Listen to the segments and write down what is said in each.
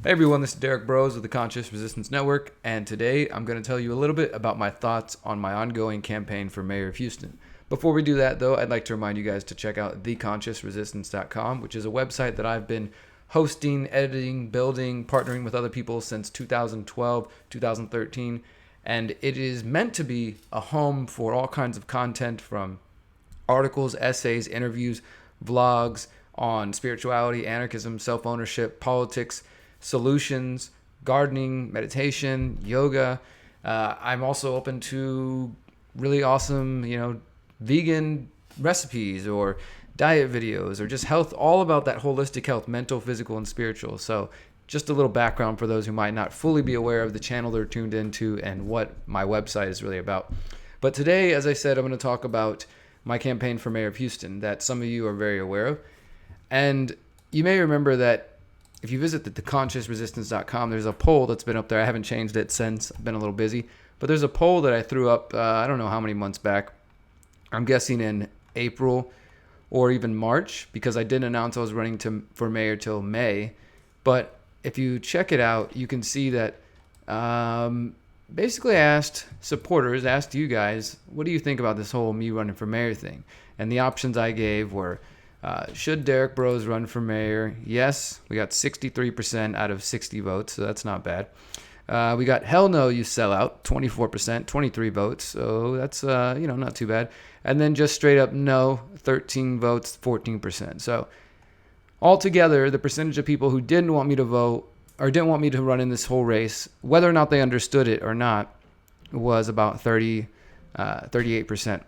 Hey everyone, this is Derek Bros with the Conscious Resistance Network, and today I'm going to tell you a little bit about my thoughts on my ongoing campaign for mayor of Houston. Before we do that, though, I'd like to remind you guys to check out theconsciousresistance.com, which is a website that I've been hosting, editing, building, partnering with other people since 2012, 2013, and it is meant to be a home for all kinds of content from articles, essays, interviews, vlogs on spirituality, anarchism, self-ownership, politics, solutions, gardening, meditation, yoga. I'm also open to really awesome, vegan recipes or diet videos or just health, all about that holistic health, mental, physical, and spiritual. So just a little background for those who might not fully be aware of the channel they're tuned into and what my website is really about. But today, as I said, I'm going to talk about my campaign for mayor of Houston that some of you are very aware of. And you may remember that if you visit theconsciousresistance.com, there's a poll that's been up there. I haven't changed it since. I've been a little busy. But there's a poll that I threw up, I don't know how many months back. I'm guessing in April or even March, because I didn't announce I was running for mayor till May. But if you check it out, you can see that basically I asked you guys, what do you think about this whole me running for mayor thing? And the options I gave were, should Derek Bros run for mayor? Yes, we got 63% out of 60 votes, so that's not bad. We got hell no, you sell out, 24%, 23 votes, so that's not too bad. And then just straight up no, 13 votes, 14%. So altogether, the percentage of people who didn't want me to vote or didn't want me to run in this whole race, whether or not they understood it or not, was about 38%.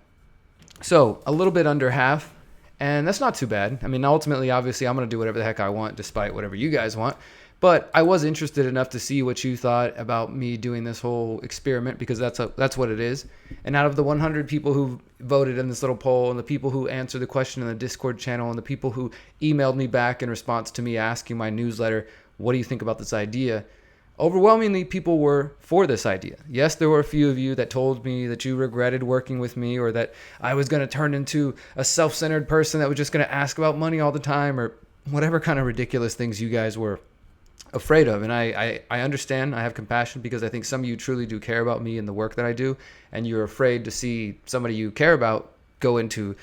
So a little bit under half. And that's not too bad. I mean, ultimately, obviously, I'm going to do whatever the heck I want, despite whatever you guys want. But I was interested enough to see what you thought about me doing this whole experiment, because that's what it is. And out of the 100 people who voted in this little poll, and the people who answered the question in the Discord channel, and the people who emailed me back in response to me asking my newsletter, what do you think about this idea? Overwhelmingly, people were for this idea. Yes, there were a few of you that told me that you regretted working with me, or that I was going to turn into a self-centered person that was just going to ask about money all the time, or whatever kind of ridiculous things you guys were afraid of. And I understand. I have compassion, because I think some of you truly do care about me and the work that I do, and you're afraid to see somebody you care about go into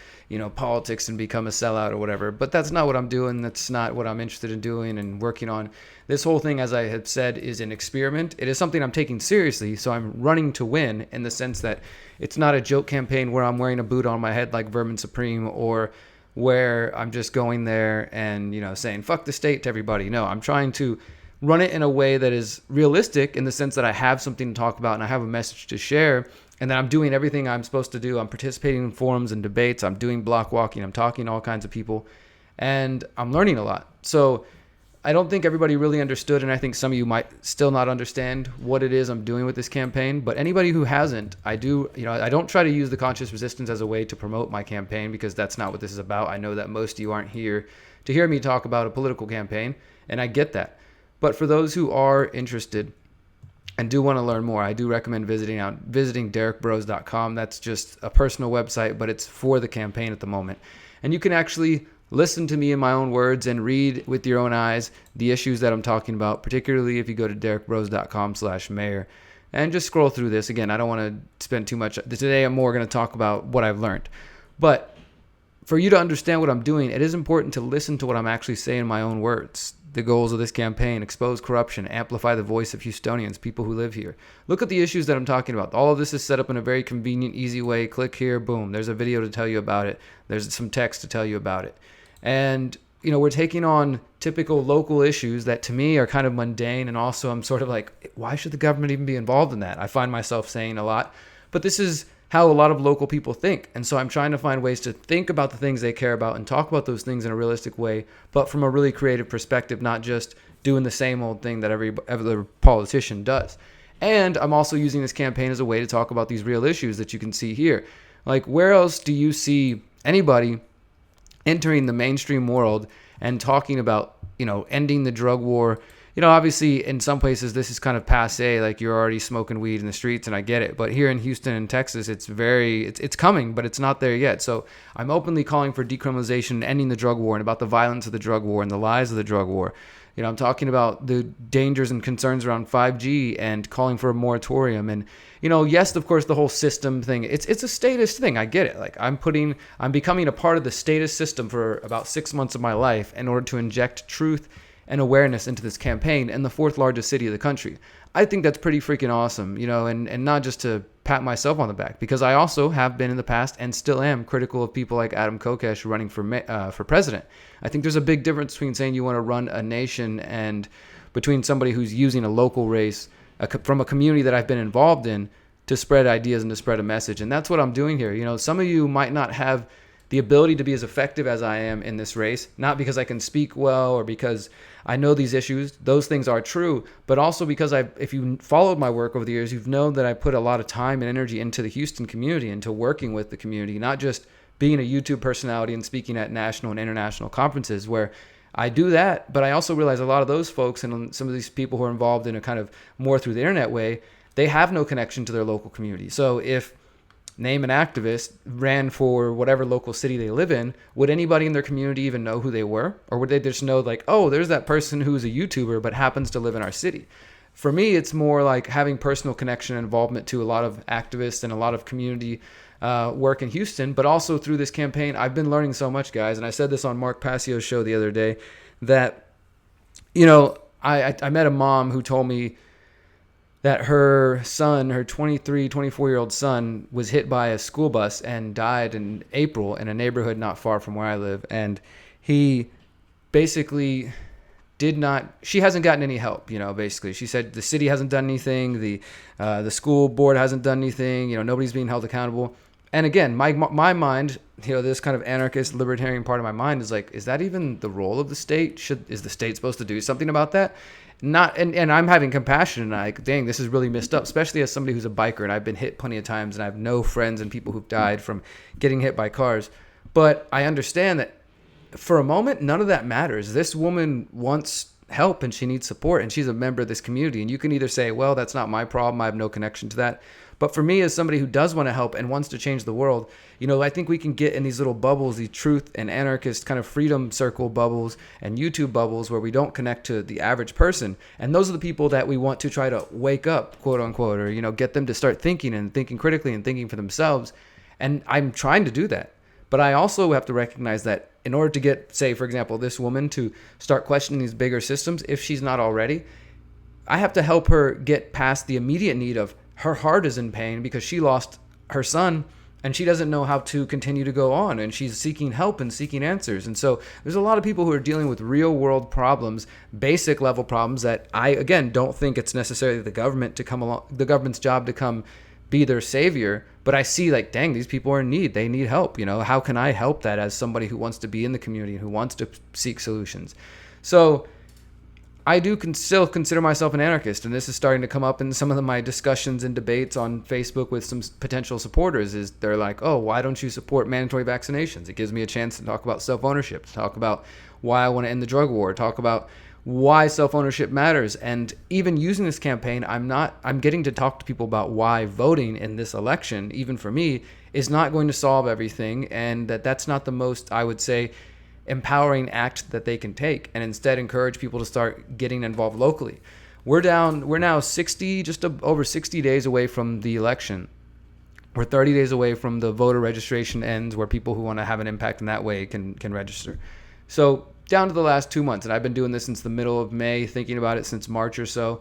politics and become a sellout or whatever. But that's not what I'm doing. That's not what I'm interested in doing and working on. This whole thing, as I have said, is an experiment. It is something I'm taking seriously, so I'm running to win, in the sense that it's not a joke campaign where I'm wearing a boot on my head like Vermin Supreme, or where I'm just going there and saying fuck the state to everybody. No, I'm trying to run it in a way that is realistic, in the sense that I have something to talk about and I have a message to share, and that I'm doing everything I'm supposed to do. I'm participating in forums and debates. I'm doing block walking. I'm talking to all kinds of people, and I'm learning a lot. So I don't think everybody really understood, and I think some of you might still not understand what it is I'm doing with this campaign. But anybody who hasn't, I don't try to use the Conscious Resistance as a way to promote my campaign, because that's not what this is about. I know that most of you aren't here to hear me talk about a political campaign, and I get that. But for those who are interested and do want to learn more, I do recommend visiting derekbros.com. That's just a personal website, but it's for the campaign at the moment. And you can actually listen to me in my own words and read with your own eyes the issues that I'm talking about, particularly if you go to derekbros.com/mayor and just scroll through this. Again, I don't want to spend too much. Today, I'm more going to talk about what I've learned. But for you to understand what I'm doing, it is important to listen to what I'm actually saying in my own words. The goals of this campaign: expose corruption, amplify the voice of Houstonians, people who live here. Look at the issues that I'm talking about. All of this is set up in a very convenient, easy way. Click here, boom. There's a video to tell you about it. There's some text to tell you about it. And, we're taking on typical local issues that to me are kind of mundane. And also I'm sort of like, why should the government even be involved in that? I find myself saying a lot. But this is how a lot of local people think. And so I'm trying to find ways to think about the things they care about and talk about those things in a realistic way, but from a really creative perspective, not just doing the same old thing that every other politician does. And I'm also using this campaign as a way to talk about these real issues that you can see here. Like, where else do you see anybody entering the mainstream world and talking about, ending the drug war? Obviously in some places this is kind of passe, like you're already smoking weed in the streets, and I get it. But here in Houston and Texas, it's coming, but it's not there yet. So I'm openly calling for decriminalization and ending the drug war, and about the violence of the drug war and the lies of the drug war. I'm talking about the dangers and concerns around 5G and calling for a moratorium. And, yes, of course, the whole system thing, it's a statist thing. I get it. Like I'm becoming a part of the statist system for about 6 months of my life in order to inject truth and awareness into this campaign in the fourth largest city of the country. I think that's pretty freaking awesome, and not just to pat myself on the back, because I also have been in the past and still am critical of people like Adam Kokesh running for president. I think there's a big difference between saying you want to run a nation and between somebody who's using a local race from a community that I've been involved in to spread ideas and to spread a message. And that's what I'm doing here. Some of you might not have the ability to be as effective as I am in this race, not because I can speak well or because I know these issues. Those things are true, but also because if you followed my work over the years, you've known that I put a lot of time and energy into the Houston community, into working with the community, not just being a YouTube personality and speaking at national and international conferences where I do that. But I also realize a lot of those folks and some of these people who are involved in a kind of more through the internet way, they have no connection to their local community. So if name an activist ran for whatever local city they live in, would anybody in their community even know who they were? Or would they just know like, oh, there's that person who's a YouTuber but happens to live in our city? For me, it's more like having personal connection and involvement to a lot of activists and a lot of community work in Houston. But also through this campaign, I've been learning so much, guys. And I said this on Mark Passio's show the other day that, I met a mom who told me that her son, her 24-year-old son, was hit by a school bus and died in April in a neighborhood not far from where I live. And he basically she hasn't gotten any help, basically. She said the city hasn't done anything. The school board hasn't done anything. Nobody's being held accountable. And again, my mind, this kind of anarchist libertarian part of my mind is like, is that even the role of the state? Is the state supposed to do something about that? Not, and I'm having compassion and like, dang, this is really messed up, especially as somebody who's a biker and I've been hit plenty of times and I have no friends and people who've died from getting hit by cars. But I understand that for a moment, none of that matters. This woman wants help and she needs support and she's a member of this community. And you can either say, well, that's not my problem. I have no connection to that. But for me, as somebody who does want to help and wants to change the world, I think we can get in these little bubbles, these truth and anarchist kind of freedom circle bubbles and YouTube bubbles where we don't connect to the average person. And those are the people that we want to try to wake up, quote unquote, or, get them to start thinking and thinking critically and thinking for themselves. And I'm trying to do that. But I also have to recognize that in order to get, say, for example, this woman to start questioning these bigger systems, if she's not already, I have to help her get past the immediate need of her heart is in pain because she lost her son and she doesn't know how to continue to go on and she's seeking help and seeking answers. And so there's a lot of people who are dealing with real world problems, basic level problems that I, again, don't think it's necessarily the government's job to come be their savior. But I see like, dang, these people are in need. They need help. How can I help that as somebody who wants to be in the community and who wants to seek solutions? So I do still consider myself an anarchist, and this is starting to come up in some of my discussions and debates on Facebook with some potential supporters. Is they're like, oh, why don't you support mandatory vaccinations? It gives me a chance to talk about self-ownership, to talk about why I want to end the drug war, talk about why self-ownership matters. And even using this campaign, I'm getting to talk to people about why voting in this election, even for me, is not going to solve everything, and that's not the most, I would say, empowering act that they can take, and instead encourage people to start getting involved locally. We're now just over 60 days away from the election. We're 30 days away from the voter registration ends, where people who want to have an impact in that way can register. So down to the last 2 months, and I've been doing this since the middle of May, thinking about it since March or so.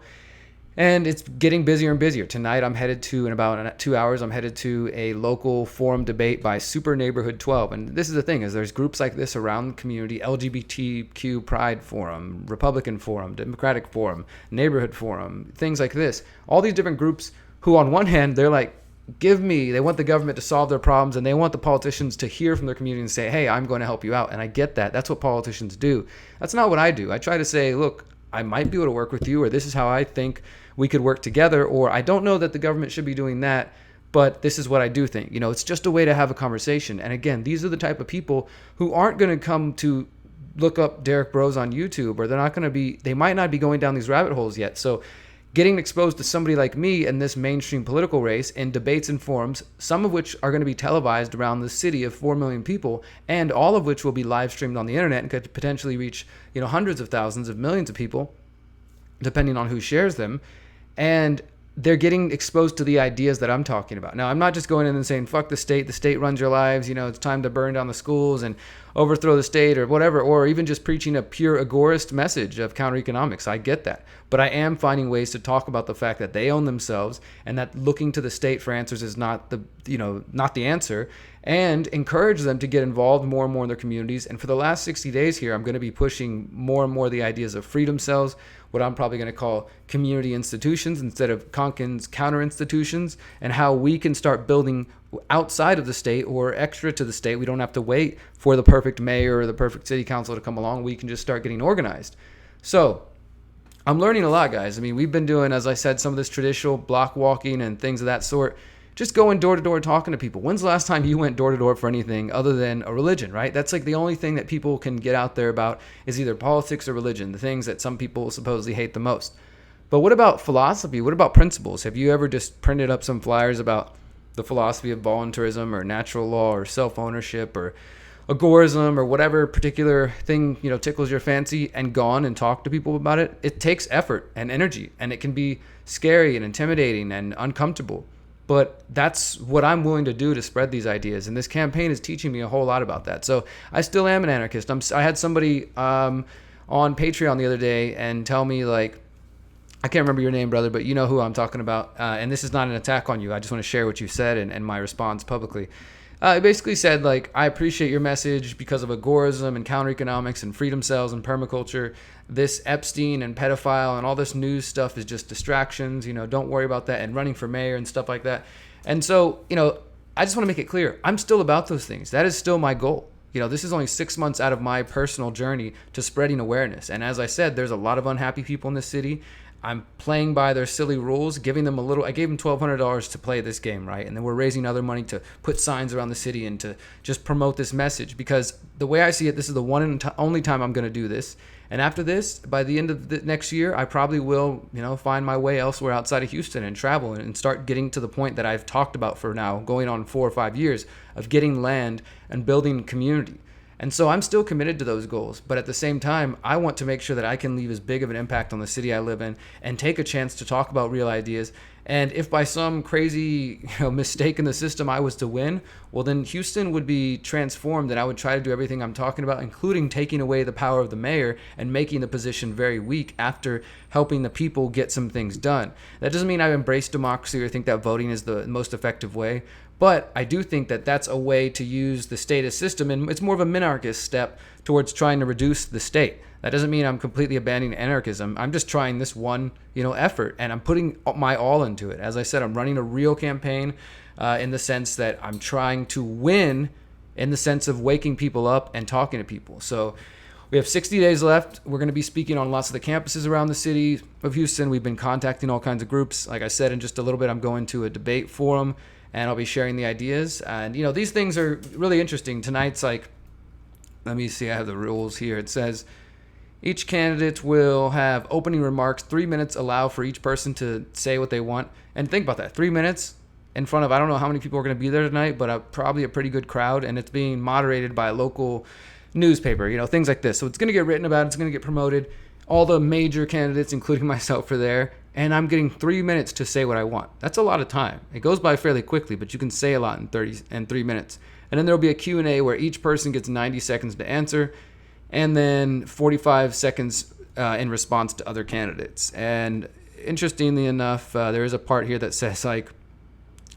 And it's getting busier and busier. Tonight, in about 2 hours, I'm headed to a local forum debate by Super Neighborhood 12. And this is the thing, is there's groups like this around the community: LGBTQ Pride Forum, Republican Forum, Democratic Forum, Neighborhood Forum, things like this. All these different groups who, on one hand, they're like, they want the government to solve their problems, and they want the politicians to hear from their community and say, hey, I'm going to help you out. And I get that. That's what politicians do. That's not what I do. I try to say, look, I might be able to work with you, or this is how I think we could work together, or I don't know that the government should be doing that, but this is what I do think. It's just a way to have a conversation. And again, these are the type of people who aren't going to come to look up Derek Bros on YouTube, or they might not be going down these rabbit holes yet. So getting exposed to somebody like me in this mainstream political race in debates and forums, some of which are going to be televised around the city of 4 million people, and all of which will be live streamed on the internet and could potentially reach, hundreds of thousands of millions of people, depending on who shares them. And they're getting exposed to the ideas that I'm talking about. Now, I'm not just going in and saying, fuck the state runs your lives, it's time to burn down the schools and overthrow the state or whatever, or even just preaching a pure agorist message of counter economics. I get that. But I am finding ways to talk about the fact that they own themselves and that looking to the state for answers is not the answer, and encourage them to get involved more and more in their communities. And for the last 60 days here, I'm going to be pushing more and more the ideas of freedom cells, what I'm probably going to call community institutions instead of Konkin's counter institutions, and how we can start building outside of the state or extra to the state. We don't have to wait for the perfect mayor or the perfect city council to come along. We can just start getting organized. So I'm learning a lot, guys. I mean, we've been doing, as I said, some of this traditional block walking and things of that sort, just going door to door talking to people. When's the last time you went door to door for anything other than a religion, right? That's like the only thing that people can get out there about is either politics or religion, the things that some people supposedly hate the most. But what about philosophy? What about principles? Have you ever just printed up some flyers about the philosophy of voluntarism or natural law or self-ownership or agorism or whatever particular thing, tickles your fancy, and gone and talked to people about it? It takes effort and energy, and it can be scary and intimidating and uncomfortable. But that's what I'm willing to do to spread these ideas. And this campaign is teaching me a whole lot about that. So I still am an anarchist. I had somebody on Patreon the other day and tell me, like, I can't remember your name, brother, but you know who I'm talking about. And this is not an attack on you. I just want to share what you said and my response publicly. It basically said, like, I appreciate your message because of agorism and counter-economics and freedom cells and permaculture. This Epstein and pedophile and all this news stuff is just distractions. Don't worry about that, and running for mayor and stuff like that. And so, I just want to make it clear. I'm still about those things. That is still my goal. This is only 6 months out of my personal journey to spreading awareness. And as I said, there's a lot of unhappy people in this city. I'm playing by their silly rules, giving them I gave them $1,200 to play this game, right? And then we're raising other money to put signs around the city and to just promote this message, because the way I see it, this is the one and only time I'm going to do this. And after this, by the end of the next year, I probably will, find my way elsewhere outside of Houston and travel and start getting to the point that I've talked about for now, going on 4 or 5 years, of getting land and building community. And so I'm still committed to those goals. But at the same time, I want to make sure that I can leave as big of an impact on the city I live in and take a chance to talk about real ideas. And if by some crazy mistake in the system I was to win, well, then Houston would be transformed, and I would try to do everything I'm talking about, including taking away the power of the mayor and making the position very weak after helping the people get some things done. That doesn't mean I embrace democracy or think that voting is the most effective way. But I do think that that's a way to use the statist system, and it's more of a minarchist step towards trying to reduce the state. That doesn't mean I'm completely abandoning anarchism. I'm just trying this one, effort, and I'm putting my all into it. As I said, I'm running a real campaign in the sense that I'm trying to win in the sense of waking people up and talking to people. So we have 60 days left. We're going to be speaking on lots of the campuses around the city of Houston. We've been contacting all kinds of groups. Like I said, in just a little bit, I'm going to a debate forum, and I'll be sharing the ideas. And, these things are really interesting. Tonight's let me see, I have the rules here. It says each candidate will have opening remarks, 3 minutes allow for each person to say what they want. And think about that, 3 minutes in front of, I don't know how many people are going to be there tonight, but probably a pretty good crowd. And it's being moderated by a local newspaper, things like this. So it's going to get written about, it's going to get promoted. All the major candidates, including myself, are there. And I'm getting 3 minutes to say what I want. That's a lot of time. It goes by fairly quickly, but you can say a lot in 3 minutes. And then there'll be a Q&A where each person gets 90 seconds to answer, and then 45 seconds in response to other candidates. And interestingly enough, there is a part here that says,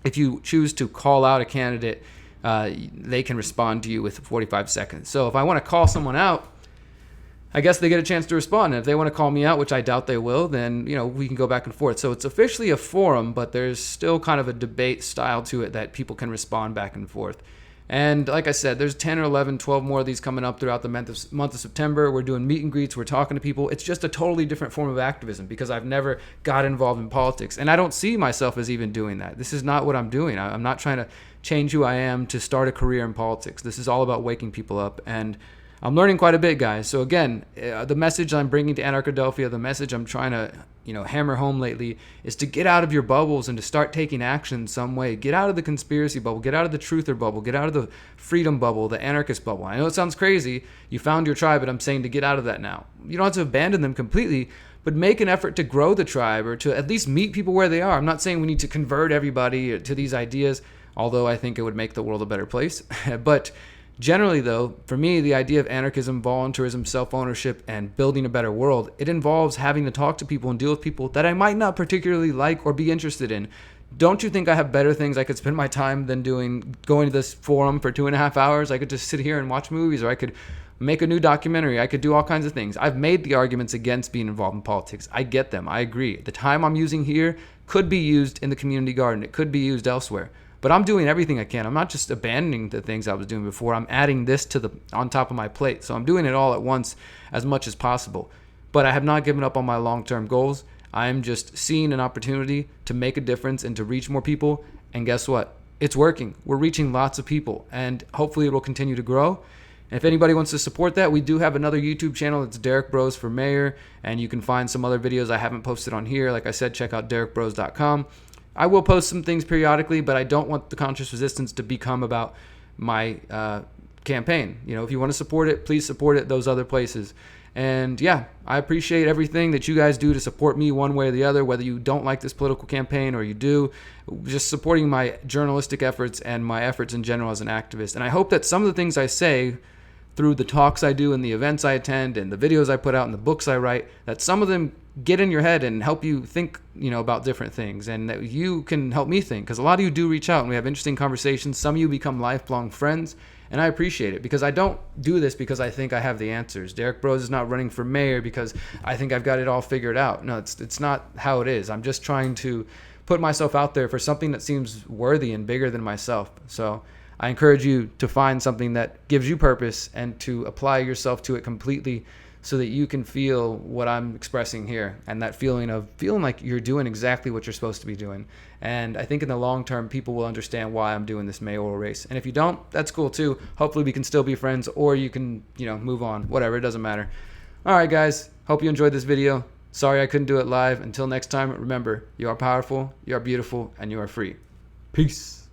if you choose to call out a candidate, they can respond to you with 45 seconds. So if I want to call someone out, I guess they get a chance to respond. And if they want to call me out, which I doubt they will, then, we can go back and forth. So it's officially a forum, but there's still kind of a debate style to it that people can respond back and forth. And like I said, there's 10 or 11, 12 more of these coming up throughout the month of September. We're doing meet and greets. We're talking to people. It's just a totally different form of activism because I've never got involved in politics. And I don't see myself as even doing that. This is not what I'm doing. I'm not trying to change who I am to start a career in politics. This is all about waking people up. And I'm learning quite a bit, guys. So again, the message I'm bringing to Anarchadelphia, the message I'm trying to hammer home lately, is to get out of your bubbles and to start taking action in some way. Get out of the conspiracy bubble, get out of the truther bubble, get out of the freedom bubble, the anarchist bubble. I know it sounds crazy. You found your tribe, but I'm saying to get out of that now. You don't have to abandon them completely, but make an effort to grow the tribe, or to at least meet people where they are. I'm not saying we need to convert everybody to these ideas, although I think it would make the world a better place. But generally, though, for me, the idea of anarchism, voluntarism, self-ownership, and building a better world, it involves having to talk to people and deal with people that I might not particularly like or be interested in. Don't you think I have better things I could spend my time than going to this forum for 2.5 hours? I could just sit here and watch movies, or I could make a new documentary. I could do all kinds of things. I've made the arguments against being involved in politics. I get them. I agree. The time I'm using here could be used in the community garden. It could be used elsewhere. But I'm doing everything I can. I'm not just abandoning the things I was doing before. I'm adding this on top of my plate. So I'm doing it all at once as much as possible. But I have not given up on my long-term goals. I'm just seeing an opportunity to make a difference and to reach more people. And guess what? It's working. We're reaching lots of people, and hopefully it will continue to grow. And if anybody wants to support that, we do have another YouTube channel. It's Derek Bros for Mayor, and you can find some other videos I haven't posted on here. Like I said, check out derekbros.com. I will post some things periodically, but I don't want the conscious resistance to become about my campaign. If you want to support it, please support it those other places. And yeah, I appreciate everything that you guys do to support me one way or the other, whether you don't like this political campaign or you do, just supporting my journalistic efforts and my efforts in general as an activist. And I hope that some of the things I say through the talks I do and the events I attend and the videos I put out and the books I write, that some of them get in your head and help you think, about different things, and that you can help me think, because a lot of you do reach out and we have interesting conversations. Some of you become lifelong friends, and I appreciate it, because I don't do this because I think I have the answers. Derek Bros is not running for mayor because I think I've got it all figured out. No, it's not how it is. I'm just trying to put myself out there for something that seems worthy and bigger than myself. So I encourage you to find something that gives you purpose and to apply yourself to it completely, so that you can feel what I'm expressing here, and that feeling like you're doing exactly what you're supposed to be doing. And I think in the long term, people will understand why I'm doing this mayoral race. And if you don't, that's cool too. Hopefully we can still be friends, or you can, move on. Whatever, it doesn't matter. All right, guys. Hope you enjoyed this video. Sorry I couldn't do it live. Until next time, remember, you are powerful, you are beautiful, and you are free. Peace.